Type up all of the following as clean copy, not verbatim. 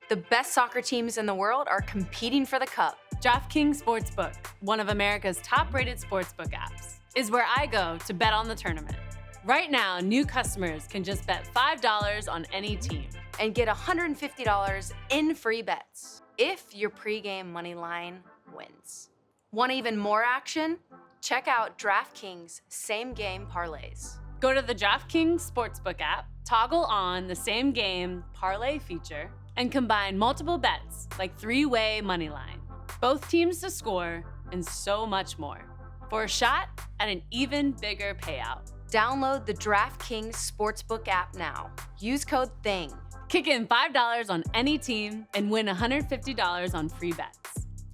The best soccer teams in the world are competing for the cup. DraftKings Sportsbook, one of America's top-rated sportsbook apps, is where I go to bet on the tournament. Right now, new customers can just bet $5 on any team and get $150 in free bets if your pregame money line wins. Want even more action? Check out DraftKings Same Game Parlays. Go to the DraftKings Sportsbook app, toggle on the Same Game Parlay feature, and combine multiple bets like three-way money line, both teams to score, and so much more for a shot at an even bigger payout. Download the DraftKings Sportsbook app now. Use code THING. Kick in $5 on any team and win $150 on free bets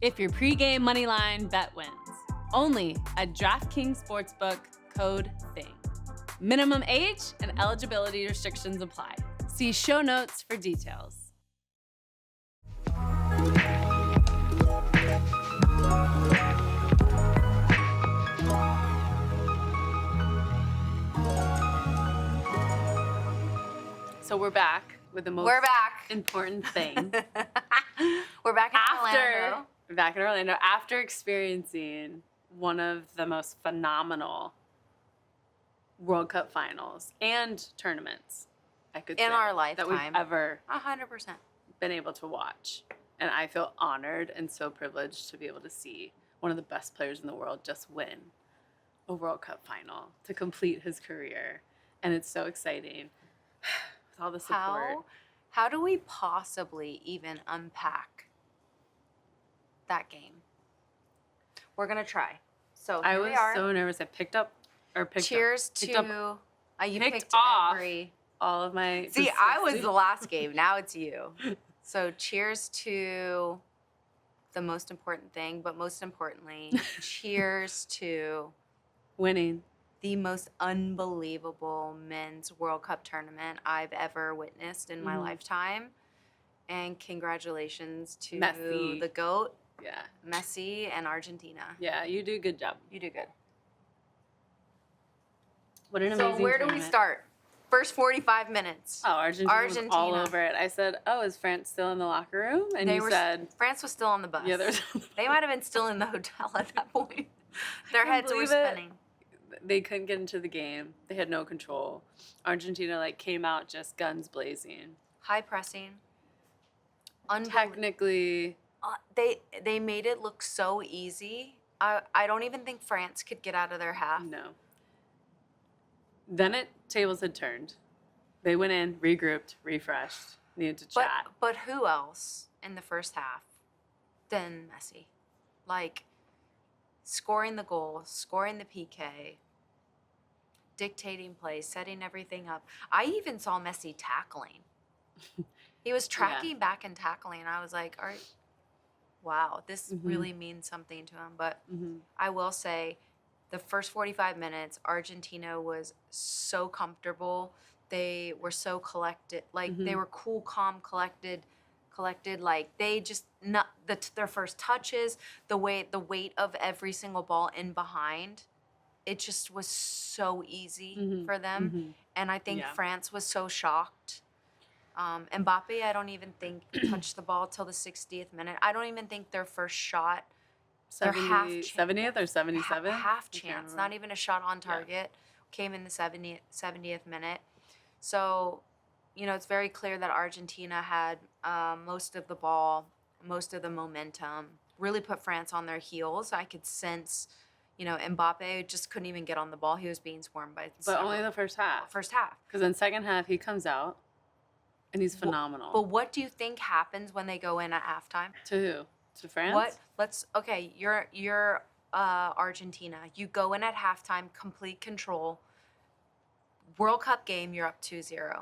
if your pregame moneyline bet wins. Only at DraftKings Sportsbook, code THING. Minimum age and eligibility restrictions apply. See show notes for details. So we're back with the most important thing. We're back in Orlando. We're back in Orlando after experiencing one of the most phenomenal World Cup finals and tournaments, I could say, in our lifetime that we've ever 100% been able to watch. And I feel honored and so privileged to be able to see one of the best players in the world just win a World Cup final to complete his career. And it's so exciting. With all the support. How do we possibly even unpack that game? We're gonna try. So I was so nervous. I picked up. You picked off all of my. See, I was the last game. Now it's you. So cheers to the most important thing, but most importantly, cheers to winning the most unbelievable men's World Cup tournament I've ever witnessed in my lifetime. And congratulations to Messi. the GOAT, Yeah. Messi and Argentina. Yeah, you do a good job. You do good. What an amazing So where do we start? First 45 minutes. Oh, Argentina was all over it. I said, oh, is France still in the locker room? And you said... France was still on the bus. Yeah, they might have been still in the hotel at that point. Their heads were spinning. They couldn't get into the game. They had no control. Argentina came out just guns blazing. High pressing. Technically, they made it look so easy. I don't even think France could get out of their half. No. Then tables had turned. They went in, regrouped, refreshed, needed to chat. But who else in the first half than Messi? Scoring the goal, scoring the PK, dictating plays, setting everything up. I even saw Messi tackling. He was tracking back and tackling. I was like, all right, wow, this really means something to him. But I will say the first 45 minutes, Argentina was so comfortable. They were so collected. They were cool, calm, collected. They just their first touches, the weight of every single ball in behind, it just was so easy for them. And I think France was so shocked. Mbappe, I don't even think touched the ball till the 60th minute. I don't even think their first shot, their 70th or 77th? Half chance, not even a shot on target, came in the 70th minute. So, it's very clear that Argentina had most of the ball, most of the momentum, really put France on their heels. I could sense, Mbappe just couldn't even get on the ball. He was being swarmed by But only the first half. First half. Because in second half, he comes out, and he's phenomenal. But what do you think happens when they go in at halftime? To who? To France? You're Argentina. You go in at halftime, complete control. World Cup game, you're up 2-0.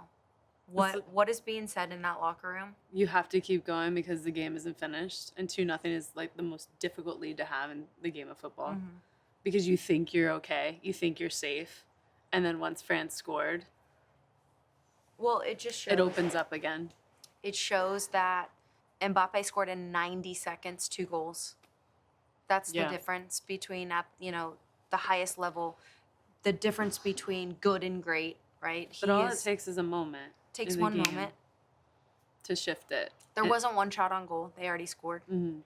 What is being said in that locker room? You have to keep going because the game isn't finished, and 2-0 is the most difficult lead to have in the game of football, because you think you're okay, you think you're safe, and then once France scored, well, it just shows, it opens up again. It shows that Mbappe scored in 90 seconds 2 goals. That's the difference between the highest level, the difference between good and great, right? But all it takes is a moment. Takes one moment to shift it. There wasn't one shot on goal. They already scored. Mm-hmm.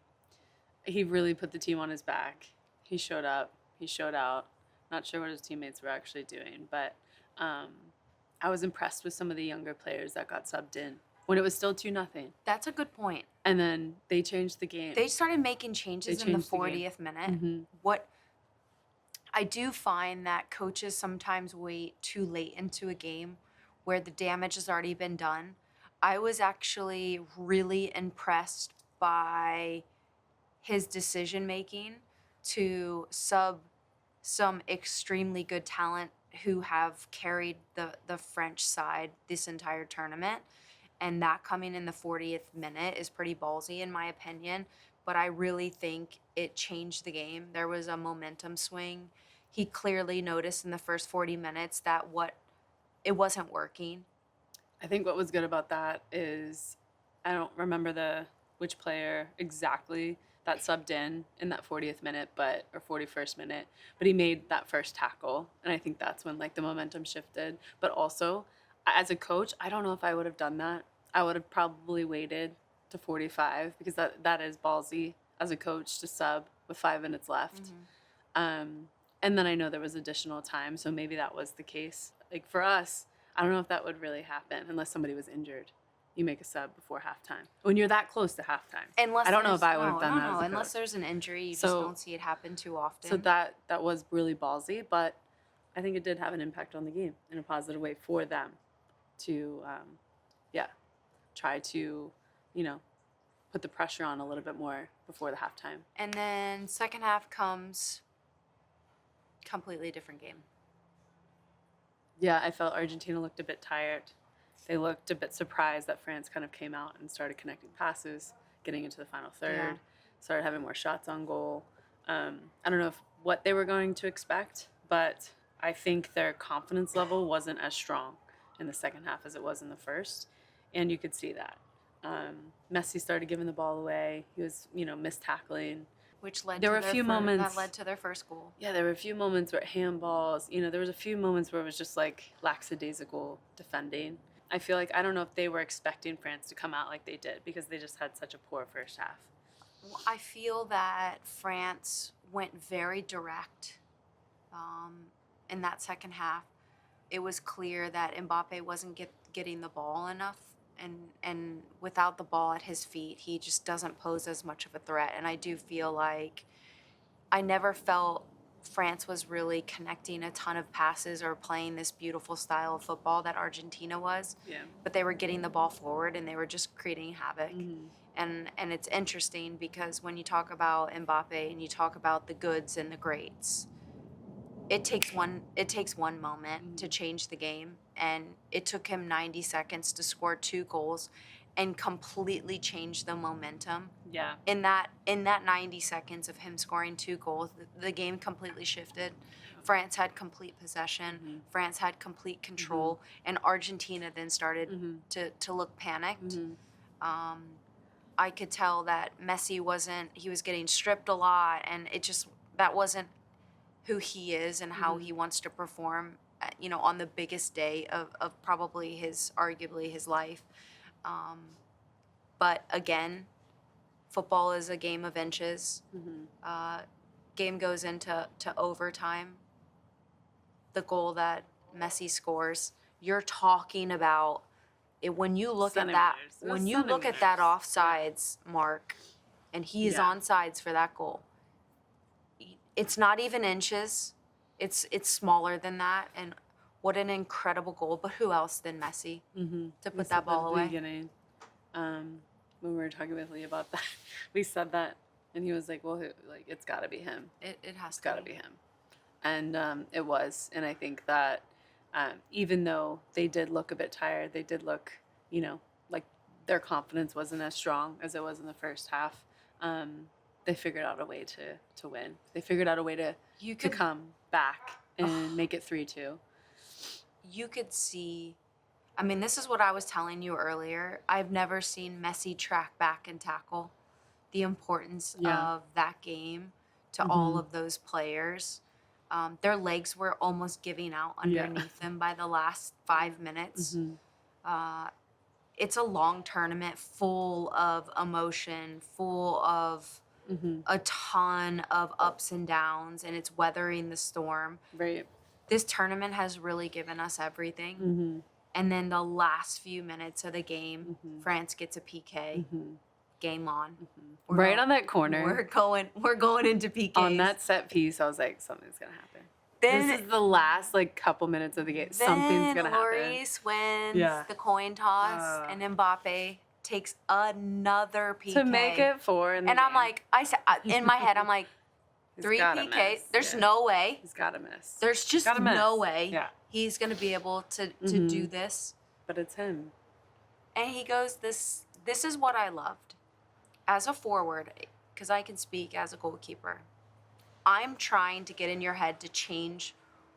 He really put the team on his back. He showed up. He showed out. Not sure what his teammates were actually doing, but I was impressed with some of the younger players that got subbed in when it was still 2-0. That's a good point. And then they changed the game. They started making changes in the 40th minute. Mm-hmm. What I do find that coaches sometimes wait too late into a game where the damage has already been done. I was actually really impressed by his decision making to sub some extremely good talent who have carried the French side this entire tournament. And that coming in the 40th minute is pretty ballsy in my opinion. But I really think it changed the game. There was a momentum swing. He clearly noticed in the first 40 minutes that it wasn't working. I think what was good about that is I don't remember which player exactly that subbed in that 40th minute, or 41st minute, but he made that first tackle, and I think that's when like the momentum shifted. But also, as a coach, I don't know if I would have done that. I would have probably waited to 45 because that is ballsy as a coach to sub with 5 minutes left. Mm-hmm. And then I know there was additional time, so maybe that was the case. Like for us, I don't know if that would really happen unless somebody was injured. You make a sub before halftime when you're that close to halftime. Unless I don't know if I would have done that. No, as a unless coach. there's an injury, you just don't see it happen too often. So that was really ballsy, but I think it did have an impact on the game in a positive way for them to, try to, put the pressure on a little bit more before the halftime. And then second half comes, completely different game. Yeah, I felt Argentina looked a bit tired. They looked a bit surprised that France kind of came out and started connecting passes, getting into the final third, started having more shots on goal. I don't know what they were going to expect, but I think their confidence level wasn't as strong in the second half as it was in the first, and you could see that. Messi started giving the ball away. He was, mist-tackling. Which led there to were a few moments that led to their first goal. Yeah, there were a few moments where handballs, there was a few moments where it was just like lackadaisical defending. I feel like I don't know if they were expecting France to come out like they did because they just had such a poor first half. Well, I feel that France went very direct in that second half. It was clear that Mbappe wasn't getting the ball enough. And without the ball at his feet, he just doesn't pose as much of a threat. And I do feel like I never felt France was really connecting a ton of passes or playing this beautiful style of football that Argentina was. Yeah. But they were getting the ball forward and they were just creating havoc. Mm-hmm. And it's interesting because when you talk about Mbappe and you talk about the goods and the greats, it takes one moment to change the game, and it took him 90 seconds to score 2 goals and completely change the momentum. Yeah. In that 90 seconds of him scoring 2 goals, the game completely shifted. France had complete possession. Mm-hmm. France had complete control, and Argentina then started to look panicked. Mm-hmm. I could tell that Messi he was getting stripped a lot, and that wasn't who he is and how he wants to perform, on the biggest day of probably arguably his life. But again, football is a game of inches. Mm-hmm. Game goes into overtime. The goal that Messi scores, you're talking about it when you look at that. When you look at that offsides mark, and he is onside for that goal. It's not even inches. It's smaller than that, and what an incredible goal. But who else than Messi to put that ball away? Beginning, when we were talking with Lee about that, we said that, and he was like, "Well, it's got to be him. It has got to be him," and it was. And I think that even though they did look a bit tired, they did look, like their confidence wasn't as strong as it was in the first half. They figured out a way to win. They figured out a way to come back and make it 3-2. You could see, this is what I was telling you earlier. I've never seen Messi track back and tackle. The importance of that game to all of those players. Their legs were almost giving out underneath them by the last 5 minutes. it's a long tournament full of emotion, full of a ton of ups and downs, and it's weathering the storm. Right. This tournament has really given us everything. And then the last few minutes of the game, France gets a PK. Game on. Right on that corner. We're going into PKs. On that set piece, I was like, something's gonna happen. Then, this is the last like couple minutes of the game. Something's gonna happen. Lloris wins the coin toss, and Mbappe takes another PK to make it 4 in the and game. I'm like, in my head, I'm like, 3 PKs. There's no way. He's gotta miss. There's just no way he's gonna be able to do this. But it's him. And he goes, this is what I loved. As a forward, because I can speak as a goalkeeper, I'm trying to get in your head to change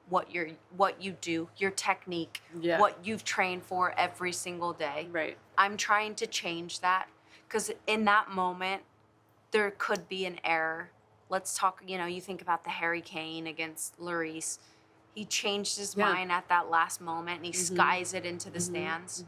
what you do, your technique, what you've trained for every single day. Right. I'm trying to change that because in that moment, there could be an error. Let's talk, you think about the Harry Kane against Lloris. He changed his mind at that last moment, and he skies it into the stands.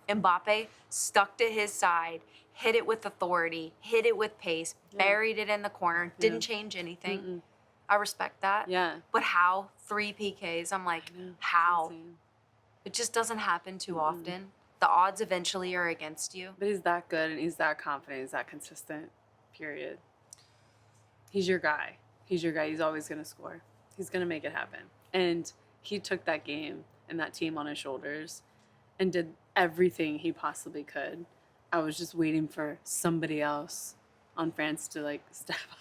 Mbappe stuck to his side, hit it with authority, hit it with pace, buried it in the corner, didn't change anything. I respect that. Yeah. But how? 3 PKs. I'm like, how? It just doesn't happen too often. The odds eventually are against you. But he's that good, and he's that confident, he's that consistent, period. He's your guy. He's your guy. He's always going to score. He's going to make it happen. And he took that game and that team on his shoulders and did everything he possibly could. I was just waiting for somebody else on France to like step up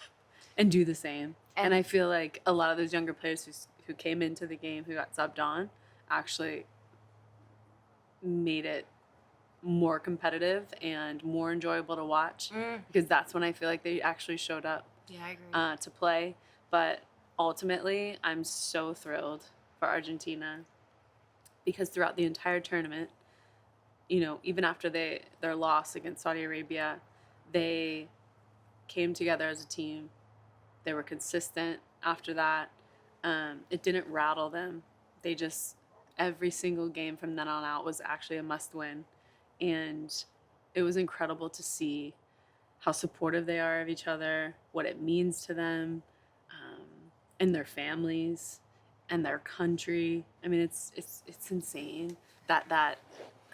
and do the same. And I feel like a lot of those younger players who came into the game, who got subbed on, actually made it more competitive and more enjoyable to watch because that's when I feel like they actually showed up. Yeah, I agree. To play. But ultimately, I'm so thrilled for Argentina because throughout the entire tournament, even after their loss against Saudi Arabia, they came together as a team. They were consistent after that. It didn't rattle them. They just, every single game from then on out was actually a must win. And it was incredible to see how supportive they are of each other, what it means to them, and their families, and their country. I mean, it's insane that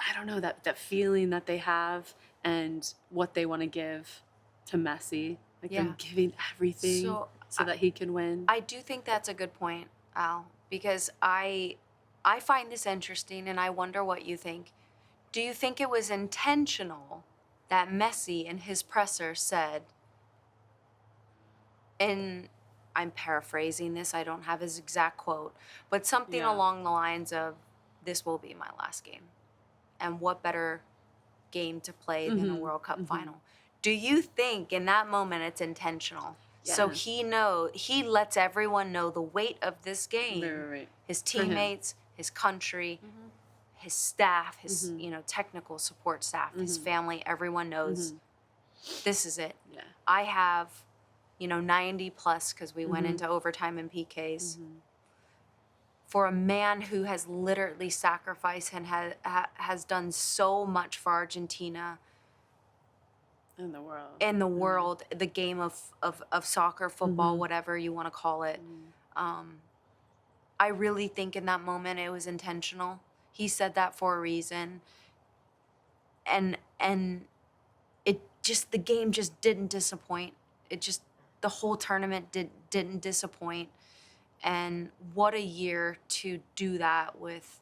I don't know, that feeling that they have and what they want to give to Messi. Like they're giving everything so that he can win. I do think that's a good point, Al, because I find this interesting, and I wonder what you think. Do you think it was intentional that Messi in his presser said, and I'm paraphrasing this, I don't have his exact quote, but something along the lines of, this will be my last game. And what better game to play than a World Cup final? Do you think in that moment it's intentional? Yeah. So he lets everyone know the weight of this game. Right. His teammates, his country, his staff, his technical support staff, his family, everyone knows this is it. Yeah. I have 90 plus because we went into overtime and PKs. For a man who has literally sacrificed and has done so much for Argentina in the world, the game of soccer, football, whatever you want to call it, I really think in that moment it was intentional. He said that for a reason, and it just, the game just didn't disappoint. The whole tournament didn't disappoint. And what a year to do that with,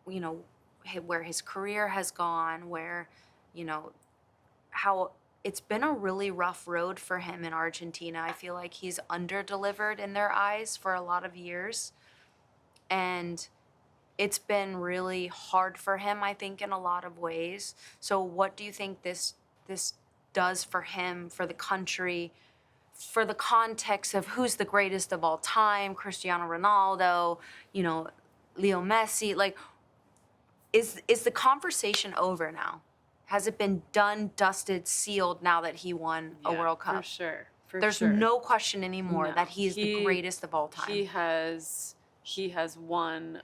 where his career has gone, where, how it's been a really rough road for him in Argentina. I feel like he's under-delivered in their eyes for a lot of years. And it's been really hard for him, I think, in a lot of ways. So what do you think this does for him, for the country, for the context of who's the greatest of all time, Cristiano Ronaldo, Leo Messi? Like, is the conversation over now? Has it been done, dusted, sealed now that he won a World Cup? For sure. There's no question anymore that he is the greatest of all time. He has won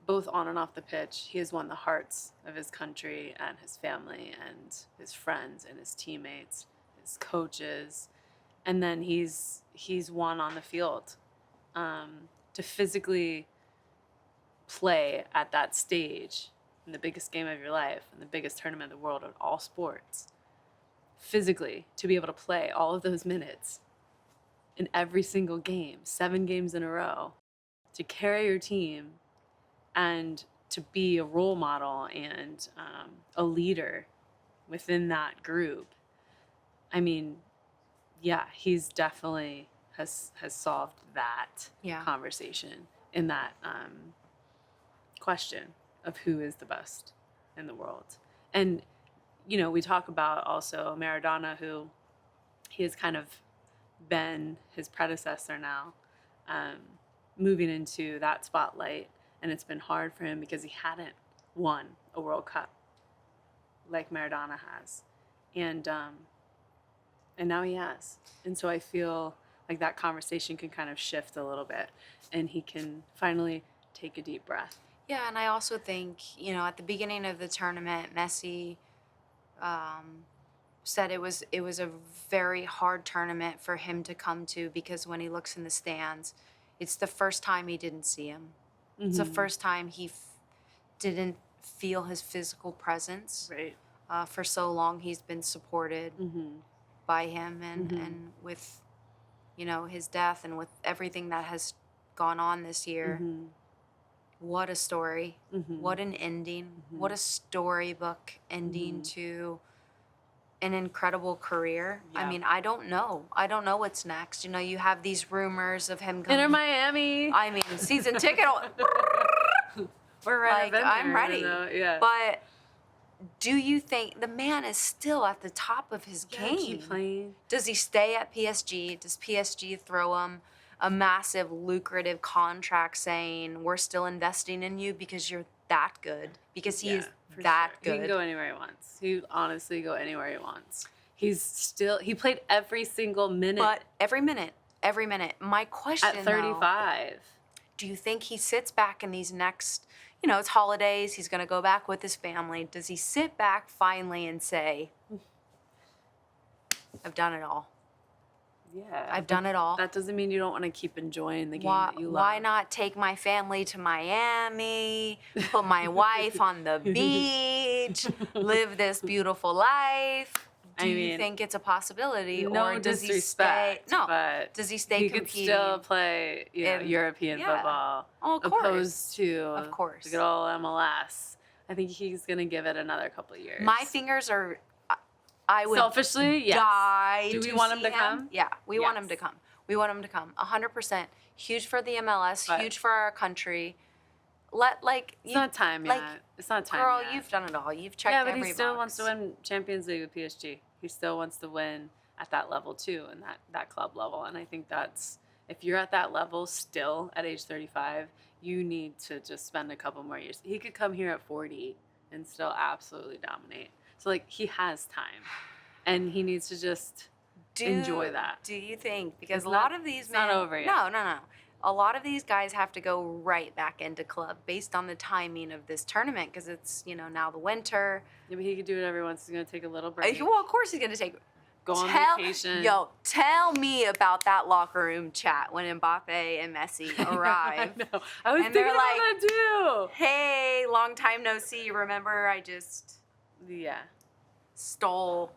both on and off the pitch, he has won the hearts of his country and his family and his friends and his teammates, his coaches, and then he's won on the field. To physically play at that stage in the biggest game of your life, in the biggest tournament in the world of all sports, physically to be able to play all of those minutes in every single game, 7 games in a row, to carry your team and to be a role model and a leader within that group. I mean, yeah, he's definitely has solved that conversation in that question of who is the best in the world. And, you know, we talk about also Maradona, who he has kind of been his predecessor now, moving into that spotlight. And it's been hard for him because he hadn't won a World Cup like Maradona has. And now he has. And so I feel like that conversation can kind of shift a little bit and he can finally take a deep breath. Yeah, and I also think, you know, at the beginning of the tournament, Messi said it was a very hard tournament for him to come to because when he looks in the stands, it's the first time he didn't see him. Mm-hmm. It's the first time he didn't feel his physical presence. Right. For so long, he's been supported by him, and with, you know, his death and with everything that has gone on this year. What a story. What an ending. What a storybook ending to an incredible career. Yeah. I mean, I don't know what's next. You know, you have these rumors of him coming. Inter Miami. I mean, season ticket. We're ready. Like, I'm ready. Yeah. But do you think the man is still at the top of his game? Keep playing. Does he stay at PSG? Does PSG throw him a massive, lucrative contract saying, we're still investing in you because you're that good? Because he is that good. He can go anywhere he wants. He honestly go anywhere he wants. He played every single minute. But every minute. My question, at 35. Though, do you think he sits back in these next, you know, it's holidays, he's going to go back with his family. Does he sit back finally and say, I've done it all? Yeah. I've done it all. That doesn't mean you don't want to keep enjoying the game that you love. Why not take my family to Miami, put my wife on the beach, live this beautiful life? Do you think it's a possibility? No, or does he stay? No. But does he stay he competing? He could still play European football. Oh, of course. Opposed to the good old MLS. I think he's going to give it another couple of years. My fingers are... I would selfishly, yes. Die. Do we want him to come? Yeah, we want him to come. We want him to come. 100%. Huge for the MLS. But huge for our country. It's not time yet. It's not time girl, yet. You've done it all. You've checked every box. Yeah, but he still wants to win Champions League with PSG. He still wants to win at that level too, and that club level. And I think that's, if you're at that level still at age 35, you need to just spend a couple more years. He could come here at 40 and still absolutely dominate. So, like, he has time, and he needs to just enjoy that. Do you think? Because a lot of these men... It's not over yet. No. A lot of these guys have to go right back into club based on the timing of this tournament because it's, you know, now the winter. Yeah, but he could do whatever he wants. He's going to take a little break. Well, of course he's going to take... Go on vacation. Tell me about that locker room chat when Mbappe and Messi arrived. I know. I was thinking about that too. Hey, long time no see. Remember I just... stole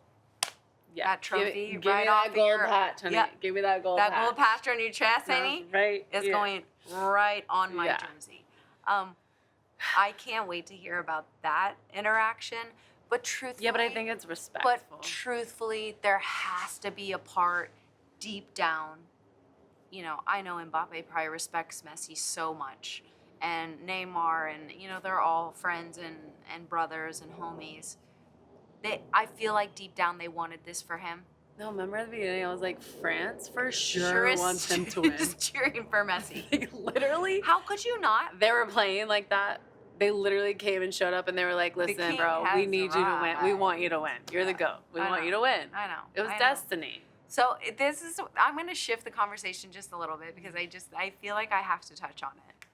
that trophy right off of your... patch, honey. Give me that gold patch. That gold patch on your chest, honey? Right. It's going right on my jersey. I can't wait to hear about that interaction. But truthfully... Yeah, but I think it's respectful. But truthfully, there has to be a part deep down. You know, I know Mbappe probably respects Messi so much. And Neymar, and, you know, they're all friends and brothers and homies. I feel like deep down they wanted this for him. No, remember at the beginning I was like, France for sure wants him to win. Just cheering for Messi. Like, literally. How could you not? They were playing like that. They literally came and showed up and they were like, listen, bro, we need you to win. We want you to win. You're the GOAT. We want you to win. I know. It was destiny. So I'm going to shift the conversation just a little bit because I feel like I have to touch on it.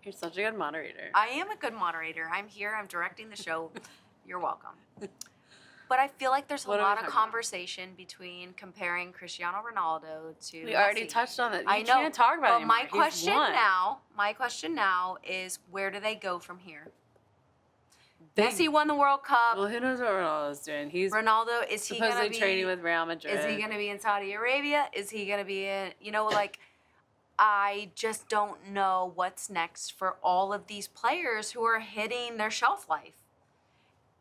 You're such a good moderator. I am a good moderator. I'm here. I'm directing the show. You're welcome. But I feel like there's a lot of conversation between comparing Cristiano Ronaldo to We already Messi. touched on that. I know. Can't talk about it But anymore. my question now is, where do they go from here? They- Messi won the World Cup. Well, who knows what Ronaldo's doing? He's Ronaldo, is he going to supposedly be training with Real Madrid. Is he going to be in Saudi Arabia? Is he going to be in, like, I just don't know what's next for all of these players who are hitting their shelf life.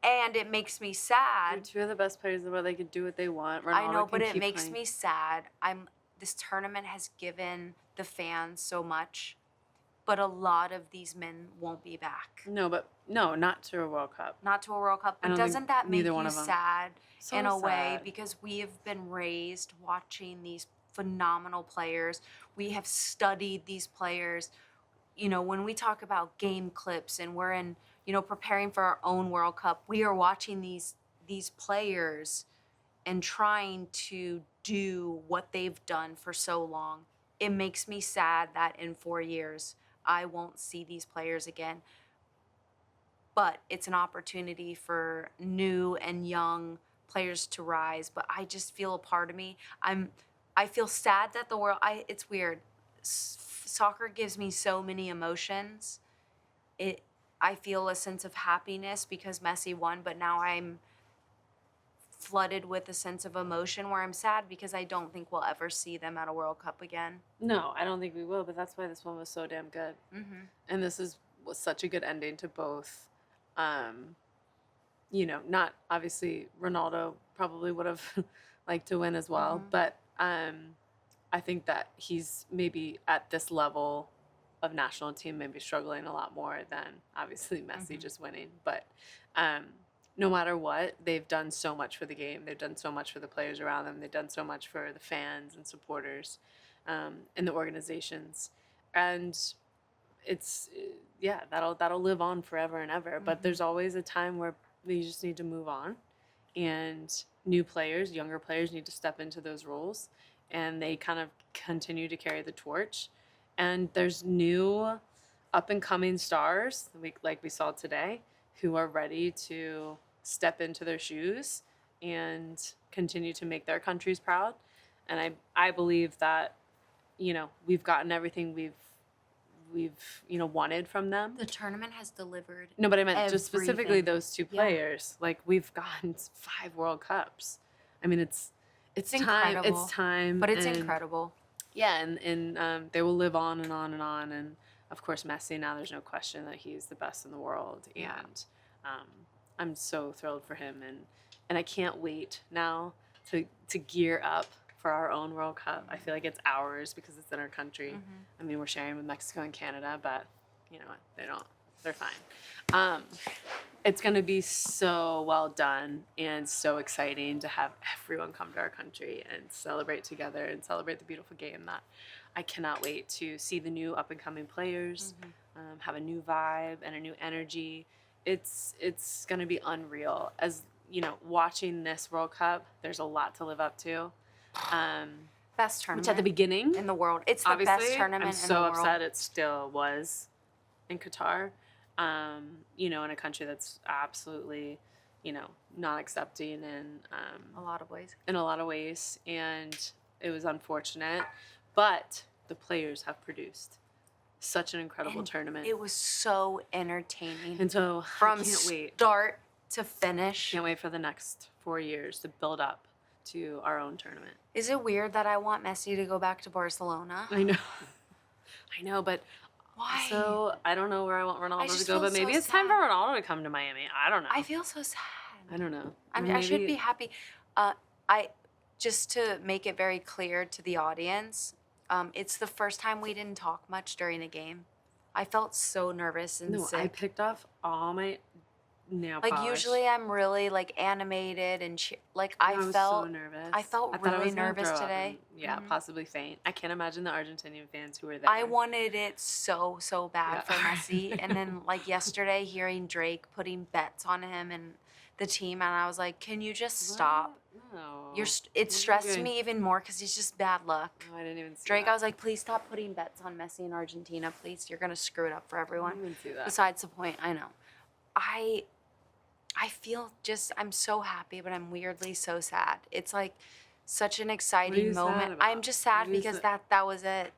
And it makes me They're sad. two of the best players in the world. They could do what they want. Ronaldo I know, can but it keep makes playing. me sad. This tournament has given the fans so much, but a lot of these men won't be back. No, not to a World Cup. Not to a World Cup. I But don't think doesn't that make neither one you of them. sad So in a way? sad. Because we have been raised watching these phenomenal players. We have studied these players. When we talk about game clips and we're in, preparing for our own World Cup, we are watching these players and trying to do what they've done for so long. It makes me sad that in 4 years, I won't see these players again. But it's an opportunity for new and young players to rise. But I just feel a part of me. I feel sad that the world. It's weird. Soccer gives me so many emotions. I feel a sense of happiness because Messi won, but now I'm flooded with a sense of emotion where I'm sad because I don't think we'll ever see them at a World Cup again. No, I don't think we will, but that's why this one was so damn good. Mm-hmm. And this was such a good ending to both. Not obviously Ronaldo probably would have liked to win as well, Mhm. but I think that he's maybe at this level of national team maybe struggling a lot more than obviously Messi just winning. But no matter what, they've done so much for the game. They've done so much for the players around them. They've done so much for the fans and supporters and the organizations. And it's that'll live on forever and ever. But there's always a time where you just need to move on, and new players, younger players, need to step into those roles, and they kind of continue to carry the torch. And there's new up and coming stars, like we saw today, who are ready to step into their shoes and continue to make their countries proud. And I believe that we've gotten everything we've wanted from them. The tournament has delivered. No, but I meant just specifically everything. those two players. Like, we've gotten 5 World Cups. I mean, it's time. incredible. It's time. But it's and, incredible. Yeah, and they will live on and on and on. And of course, Messi. Now there's no question that he's the best in the world. Yeah. And I'm so thrilled for him. And I can't wait now to gear up for our own World Cup. I feel like it's ours because it's in our country. I mean, we're sharing with Mexico and Canada, but you know what? They're fine. It's going to be so well done and so exciting to have everyone come to our country and celebrate together and celebrate the beautiful game that I cannot wait to see the new up and coming players have a new vibe and a new energy. It's going to be unreal. As watching this World Cup, there's a lot to live up to. Best tournament Which at the beginning in the world. It's the obviously, best tournament I'm in so the world. upset it still was in Qatar. In a country that's absolutely, not accepting in A lot of ways. in a lot of ways, and it was unfortunate. But the players have produced such an incredible tournament. It was so entertaining. And so From I can't wait. start to finish. Can't wait for the next 4 years to build up to our own tournament. Is it weird that I want Messi to go back to Barcelona? I know, but Why? so I don't know where I want Ronaldo just to go, feel but maybe so it's time sad. for Ronaldo to come to Miami. I don't know. I feel so sad. I don't know. I mean, I should be happy. I just to make it very clear to the audience, it's the first time we didn't talk much during the game. I felt so nervous and No, sick. I picked off all my nail polish. Usually I'm really animated and I was felt so nervous. I felt thought I really was gonna nervous throw up today. and, possibly faint. I can't imagine the Argentinian fans who were there. I wanted it so bad Yeah. for Messi. And then yesterday, hearing Drake putting bets on him and the team, and I was like, can you just stop? No. It stressed me even more because he's just bad luck. Oh, I didn't even see Drake, that. I was like, please stop putting bets on Messi and Argentina, please. You're gonna screw it up for everyone. I didn't even see that. Besides the point, I know. I feel just I'm so happy, but I'm weirdly so sad. It's like such an exciting moment. I'm just sad because that was it.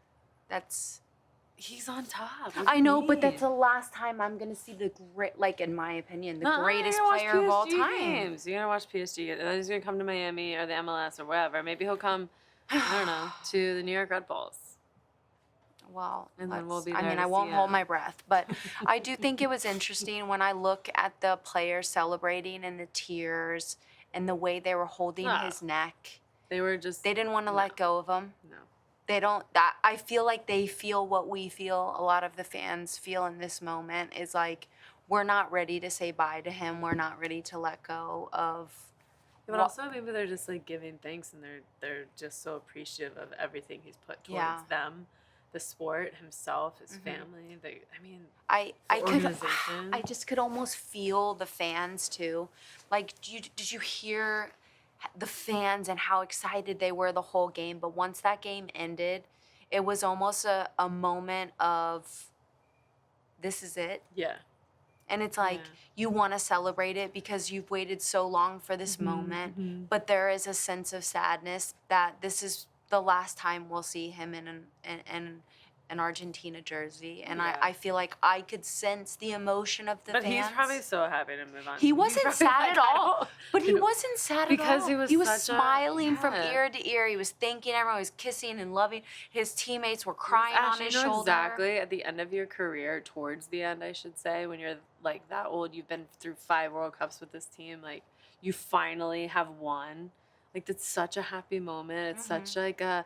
He's on top. I know, but that's the last time I'm gonna see the great, like in my opinion, the greatest player of all time. Games. You're gonna watch PSG. And then he's gonna come to Miami or the MLS or wherever. Maybe he'll come, I don't know, to the New York Red Bulls. Well, and then we'll be there. I mean, I won't hold my breath, but I do think it was interesting when I look at the players celebrating and the tears and the way they were holding his neck. They didn't want to let go of him. No. They don't. I feel like they feel what we feel. A lot of the fans feel in this moment is like we're not ready to say bye to him. We're not ready to let go of. But also maybe they're just like giving thanks and they're just so appreciative of everything he's put towards them, the sport, himself, his family. I just could almost feel the fans too. Like, did you hear the fans and how excited they were the whole game? But once that game ended, it was almost a moment of, this is it. Yeah. And it's like, you want to celebrate it because you've waited so long for this moment. But there is a sense of sadness that this is the last time we'll see him in an Argentina jersey. And I feel like I could sense the emotion of the fans. But he's probably so happy to move on. He wasn't sad at all. But he wasn't sad at all. Because he was smiling from ear to ear. He was thanking everyone. He was kissing and loving. His teammates were crying on his shoulder. Exactly. At the end of your career, towards the end, I should say, when you're like that old, you've been through 5 World Cups with this team, like you finally have won. Like that's such a happy moment. It's such like a,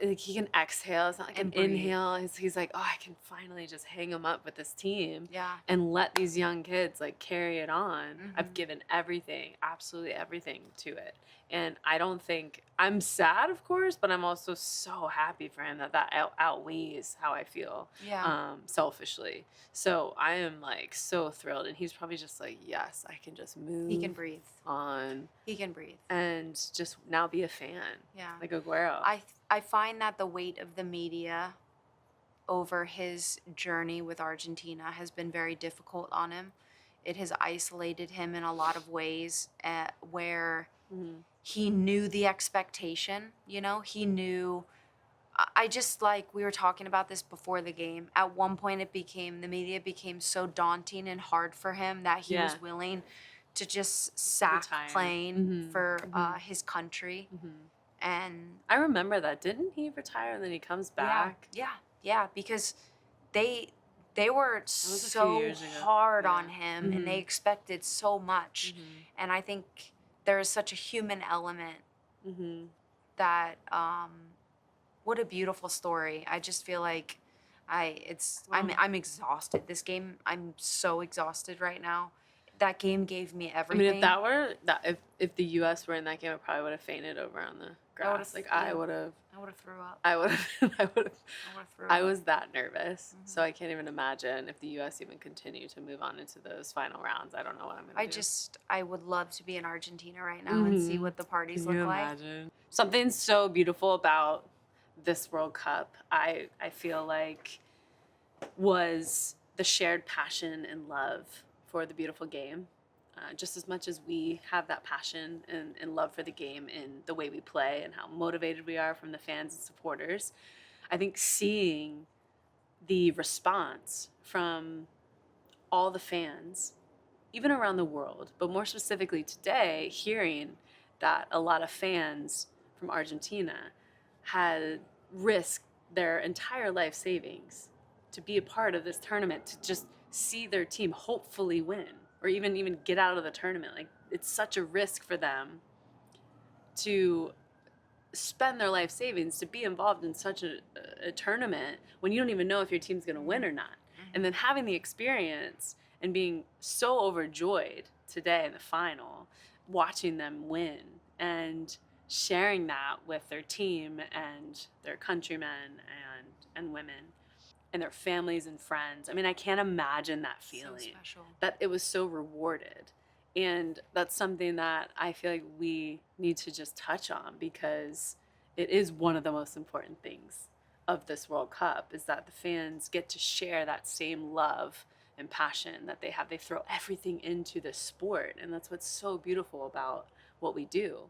like he can exhale. It's not like an inhale. He's like, oh, I can finally just hang him up with this team. Yeah. And let these young kids like carry it on. I've given everything, absolutely everything to it. And I don't think, I'm sad, of course, but I'm also so happy for him that outweighs how I feel selfishly. So I am like so thrilled. And he's probably just like, yes, I can just move. He can breathe. On. He can breathe. And just now be a fan. Yeah. Like Aguero. I find that the weight of the media over his journey with Argentina has been very difficult on him. It has isolated him in a lot of ways where he knew the expectation, you know? He knew... I just, like, we were talking about this before the game. At one point, the media became so daunting and hard for him that he was willing to just sack playing for his country. And I remember that. Didn't he retire and then he comes back? Yeah, because they were so hard on him and they expected so much. And I think there is such a human element that what a beautiful story. I just feel like I'm exhausted. This game, I'm so exhausted right now. That game gave me everything. I mean, if the U.S. were in that game, I probably would have fainted over on the grass. I would have threw up. I was that nervous. So I can't even imagine if the U.S. even continue to move on into those final rounds. I don't know what I'm going to do. I would love to be in Argentina right now and see what the parties look like. Imagine? Something so beautiful about this World Cup, I feel like, was the shared passion and love for the beautiful game. Just as much as we have that passion and love for the game in the way we play and how motivated we are from the fans and supporters, I think seeing the response from all the fans, even around the world, but more specifically today, hearing that a lot of fans from Argentina had risked their entire life savings to be a part of this tournament, to just see their team hopefully win or even get out of the tournament. Like, it's such a risk for them to spend their life savings to be involved in such a tournament when you don't even know if your team's going to win or not. And then having the experience and being so overjoyed today in the final, watching them win and sharing that with their team and their countrymen and women and their families and friends. I mean, I can't imagine that feeling. So special. That it was so rewarded. And that's something that I feel like we need to just touch on, because it is one of the most important things of this World Cup, is that the fans get to share that same love and passion that they have. They throw everything into the sport, and that's what's so beautiful about what we do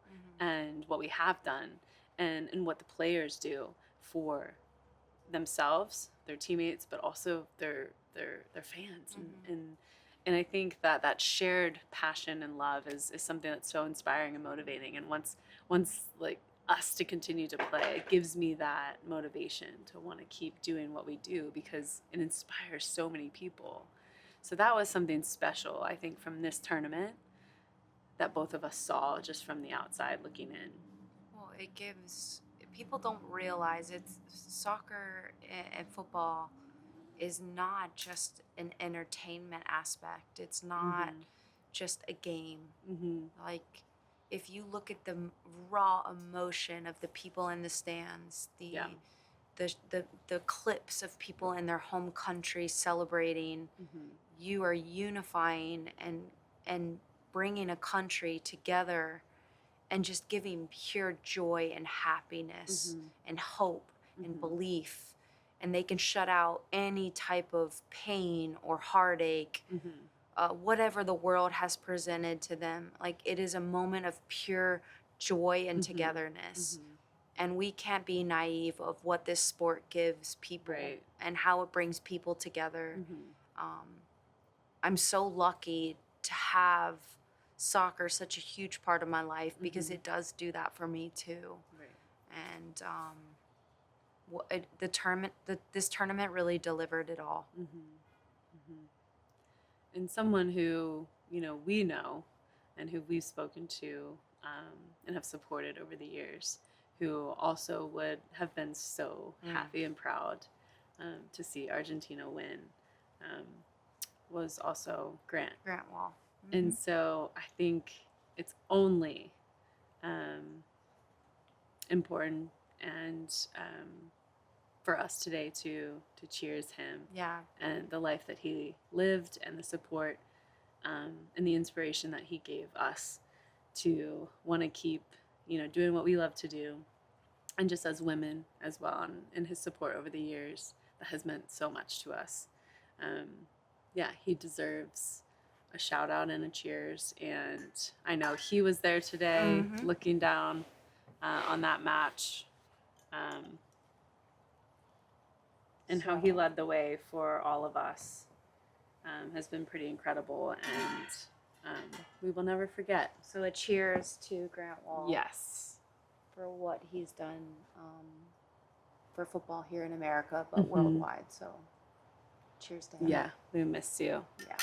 and what we have done, and what the players do for themselves, their teammates, but also their fans. And I think that that shared passion and love is something that's so inspiring and motivating. And once like us to continue to play, it gives me that motivation to want to keep doing what we do, because it inspires so many people. So that was something special, I think, from this tournament that both of us saw just from the outside looking in. Well, it gives people don't realize it's soccer and football is not just an entertainment aspect. It's not just a game. Like, if you look at the raw emotion of the people in the stands, the clips of people in their home country celebrating, you are unifying and bringing a country together and just giving pure joy and happiness and hope and belief. And they can shut out any type of pain or heartache, whatever the world has presented to them. Like, it is a moment of pure joy and togetherness. And we can't be naive of what this sport gives people and how it brings people together. I'm so lucky to have soccer such a huge part of my life, because it does do that for me too. And this tournament really delivered it all. And someone who, we know and who we've spoken to and have supported over the years, who also would have been so happy and proud to see Argentina win, was also Grant Wahl. And so I think it's only important and for us today to cheers him, and the life that he lived, and the support and the inspiration that he gave us to want to keep doing what we love to do, and just as women as well, and his support over the years that has meant so much to us. He deserves a shout out and a cheers, and I know he was there today looking down on that match, and how he led the way for all of us has been pretty incredible, and we will never forget. So a cheers to Grant Wahl. Yes. For what he's done for football here in America, but worldwide. So cheers to him. Yeah, we miss you. Yeah.